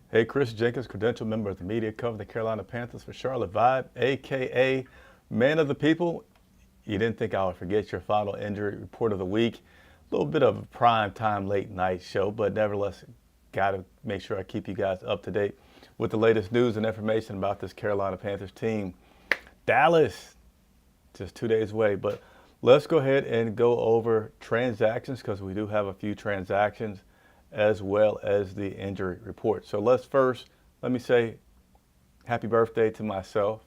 Hey, Chris Jenkins, credential member of the media, covering the Carolina Panthers for Charlotte Vibe, a.k.a. Man of the People. You didn't think I would forget your final injury report of the week. A little bit of a prime time late night show, but nevertheless, got to make sure I keep you guys up to date with the latest news and information about this Carolina Panthers team. Dallas, just 2 days away, but let's go ahead and go over transactions because we do have a few transactions as well as the injury report. So let me say happy birthday to myself.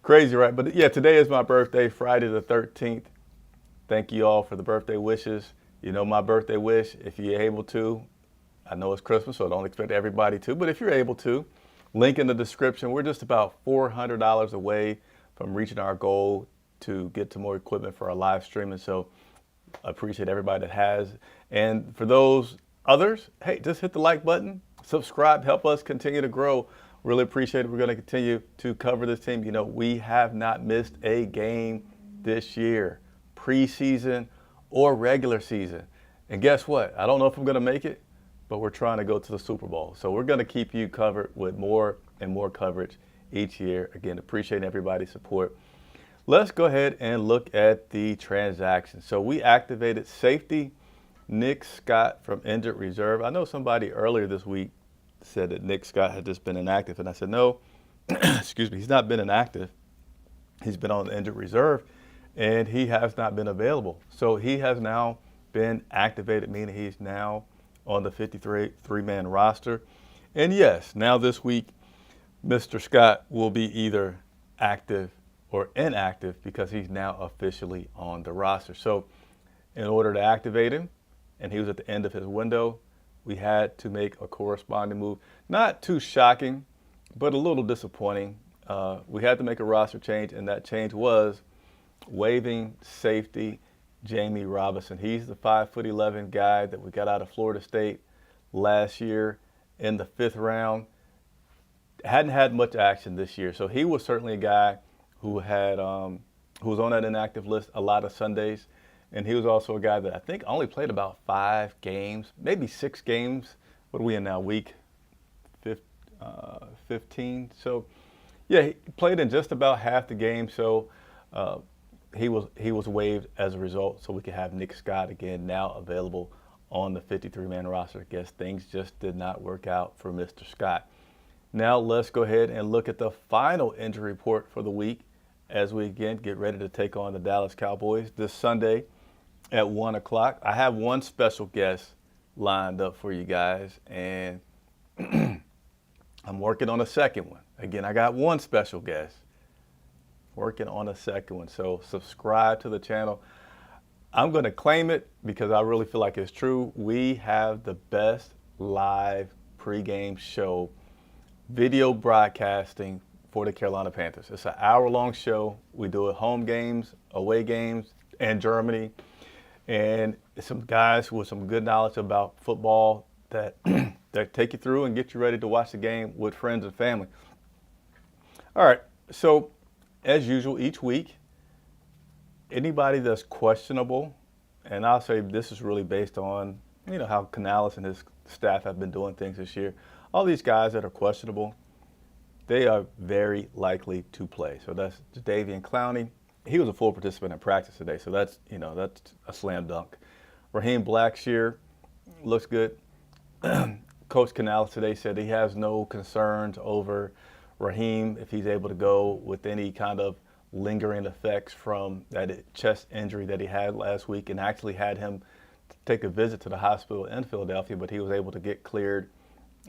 Crazy, right? But yeah, today is my birthday, Friday the 13th. Thank you all for the birthday wishes. You know my birthday wish, if you're able to, I know it's Christmas, so I don't expect everybody to, but if you're able to, link in the description. We're just about $400 away from reaching our goal to get to more equipment for our live streaming. So I appreciate everybody that has. And for those others, hey, just hit the like button, subscribe, help us continue to grow. Really appreciate it. We're going to continue to cover this team. You know, we have not missed a game this year, preseason or regular season. And guess what? I don't know if I'm going to make it, but we're trying to go to the Super Bowl. So we're going to keep you covered with more and more coverage each year. Again, appreciate everybody's support. Let's go ahead and look at the transactions. So we activated safety Nick Scott from injured reserve. I know somebody earlier this week said that Nick Scott had just been inactive, and I said, no, excuse me, he's not been inactive. He's been on the injured reserve, and he has not been available. So he has now been activated, meaning he's now on the 53-man roster. And yes, now this week, Mr. Scott will be either active or inactive because he's now officially on the roster. So in order to activate him, and he was at the end of his window, we had to make a corresponding move. Not too shocking, but a little disappointing. We had to make a roster change, and that change was waiving safety Jamie Robinson. He's the 5'11" guy that we got out of Florida State last year in the 5th round. Hadn't had much action this year, so he was certainly a guy who was on that inactive list a lot of Sundays, and he was also a guy that I think only played about 5 games, maybe 6 games. What are we in now? Week 15. So yeah, he played in just about half the game. So he was waived as a result, so we could have Nick Scott again now available on the 53-man roster. I guess things just did not work out for Mr. Scott. Now let's go ahead and look at the final injury report for the week as we again get ready to take on the Dallas Cowboys this Sunday at 1 o'clock. I have one special guest lined up for you guys, and I'm working on a second one. Again, I got one special guest, working on a second one. So subscribe to the channel. I'm going to claim it because I really feel like it's true. We have the best live pregame show, video broadcasting for the Carolina Panthers. It's an hour-long show. We do it home games, away games, and Germany. And some guys with some good knowledge about football that that take you through and get you ready to watch the game with friends and family. All right, so as usual, each week, anybody that's questionable, and I'll say this is really based on, you know, how Canales and his staff have been doing things this year. All these guys that are questionable, they are very likely to play. So that's Davian Clowney. He was a full participant in practice today, so that's a slam dunk. Raheem Blackshear looks good. Coach Canales today said he has no concerns over Raheem if he's able to go with any kind of lingering effects from that chest injury that he had last week, and actually had him take a visit to the hospital in Philadelphia, but he was able to get cleared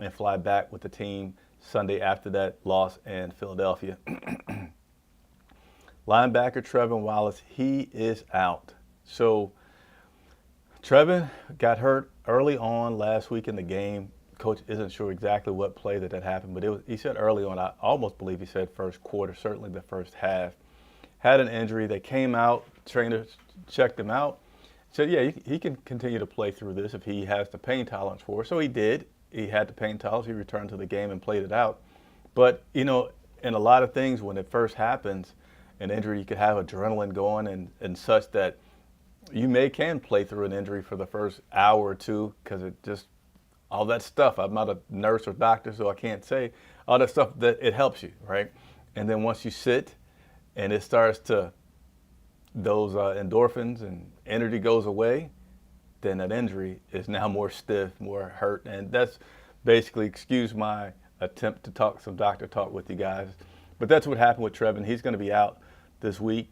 and fly back with the team Sunday after that loss in Philadelphia. Linebacker Trevin Wallace, he is out. So Trevin got hurt early on last week in the game. Coach isn't sure exactly what play that happened, but he said early on, I almost believe he said first quarter, certainly the first half. Had an injury. They came out, trainers checked him out, said, yeah, he can continue to play through this if he has the pain tolerance for it. So he did. He had the pain tolerance. He returned to the game and played it out. But, you know, in a lot of things, when it first happens, an injury, you could have adrenaline going and such that you can play through an injury for the first hour or two because it just all that stuff. I'm not a nurse or doctor, so I can't say all that stuff that it helps you, right? And then once you sit and it starts to, those endorphins and energy goes away, then that injury is now more stiff, more hurt. And that's basically, excuse my attempt to talk some doctor talk with you guys, but that's what happened with Trevin. He's going to be out this week.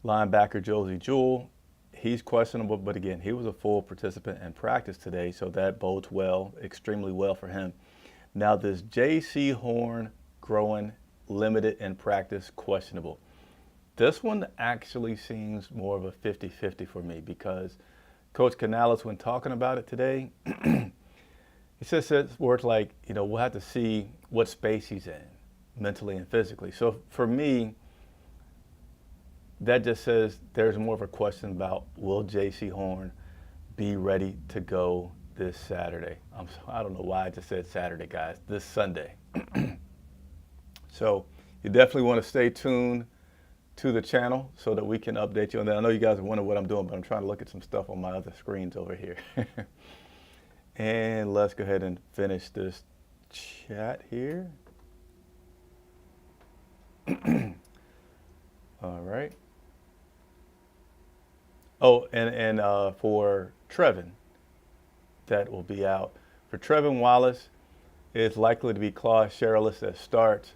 Linebacker Josie Jewell, he's questionable, but again, he was a full participant in practice today, so that bodes well, extremely well for him. Now this J.C. Horn growing limited in practice, questionable. This one actually seems more of a 50-50 for me because Coach Canales, when talking about it today, he says words like, we'll have to see what space he's in mentally and physically. So for me, that just says there's more of a question about will J.C. Horn be ready to go this Saturday. I don't know why I just said Saturday, guys, this Sunday. So you definitely want to stay tuned to the channel so that we can update you on that. I know you guys are wondering what I'm doing, but I'm trying to look at some stuff on my other screens over here. And let's go ahead and finish this chat here. All right. Oh, and for Trevin, that will be out. For Trevin Wallace, it's likely to be Claude Sherilis that starts,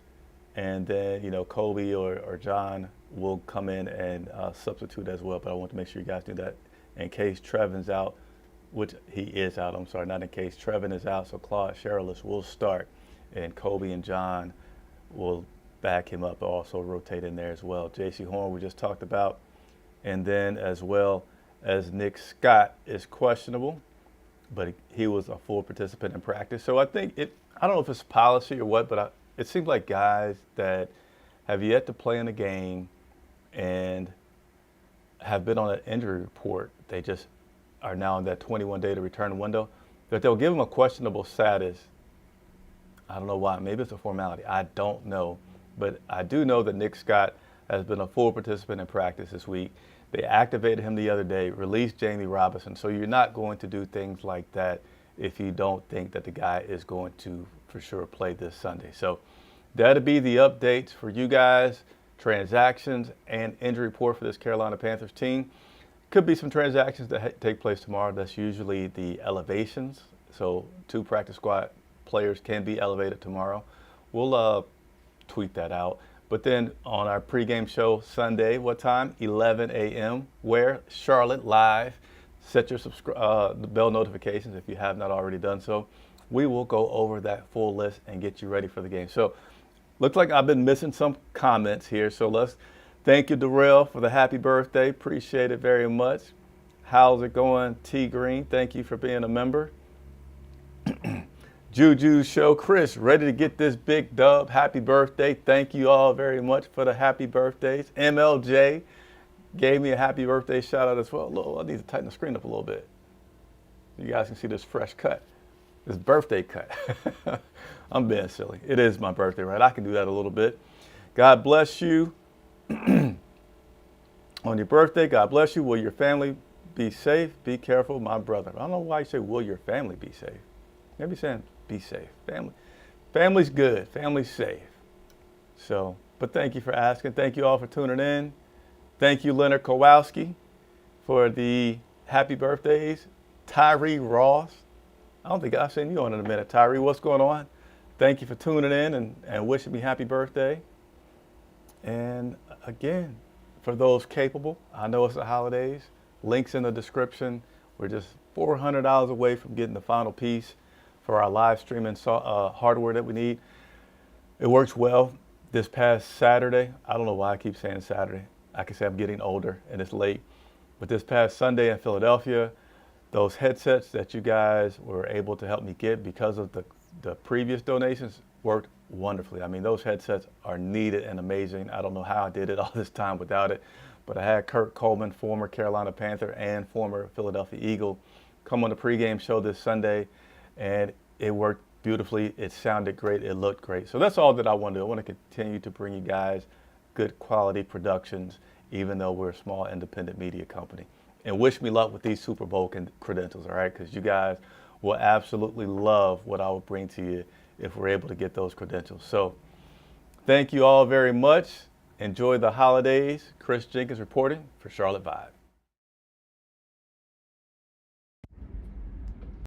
and then Kobe or John will come in and substitute as well. But I want to make sure you guys do that in case Trevin's out, which he is out. I'm sorry, not in case Trevin is out. So Claude Sherilis will start, and Kobe and John will back him up, also rotate in there as well. J.C. Horn we just talked about, and then as well as Nick Scott is questionable, but he was a full participant in practice. So I think I don't know if it's policy or what, but it seems like guys that have yet to play in a game and have been on an injury report, they just are now in that 21-day to return window, that they'll give them a questionable status. I don't know why. Maybe it's a formality. I don't know. But I do know that Nick Scott has been a full participant in practice this week. They activated him the other day, released Jamie Robinson. So you're not going to do things like that if you don't think that the guy is going to for sure play this Sunday. So that'll be the updates for you guys, transactions and injury report for this Carolina Panthers team. Could be some transactions that take place tomorrow. That's usually the elevations. So 2 practice squad players can be elevated tomorrow. We'll tweet that out. But then on our pregame show Sunday, what time? 11 a.m. Where? Charlotte live. Set your the bell notifications if you have not already done so. We will go over that full list and get you ready for the game. So looks like I've been missing some comments here. So let's thank you, Darrell, for the happy birthday. Appreciate it very much. How's it going, T Green? Thank you for being a member. Juju Show, Chris, ready to get this big dub. Happy birthday. Thank you all very much for the happy birthdays. MLJ gave me a happy birthday shout out as well. I need to tighten the screen up a little bit. You guys can see this fresh cut, this birthday cut. I'm being silly. It is my birthday, right? I can do that a little bit. God bless you. On your birthday, God bless you. Will your family be safe? Be careful, my brother. I don't know why you say, will your family be safe? Maybe saying, be safe. Family's good. Family's safe. So, but thank you for asking. Thank you all for tuning in. Thank you, Leonard Kowalski, for the happy birthdays. Tyree Ross. I don't think I've seen you on in a minute. Tyree, what's going on? Thank you for tuning in and wishing me happy birthday. And again, for those capable, I know it's the holidays. Links in the description. We're just $400 away from getting the final piece for our live streaming hardware that we need. It works well. This past Saturday, I don't know why I keep saying Saturday. I can say I'm getting older and it's late. But this past Sunday in Philadelphia, those headsets that you guys were able to help me get because of the previous donations worked wonderfully. I mean, those headsets are needed and amazing. I don't know how I did it all this time without it, but I had Kurt Coleman, former Carolina Panther and former Philadelphia Eagle, come on the pregame show this Sunday, and it worked beautifully. It sounded great. It looked great. So that's all that I want to do. I want to continue to bring you guys good quality productions, even though we're a small independent media company. And wish me luck with these Super Bowl credentials, all right? Because you guys will absolutely love what I will bring to you if we're able to get those credentials. So thank you all very much. Enjoy the holidays. Chris Jenkins reporting for Charlotte Vibe.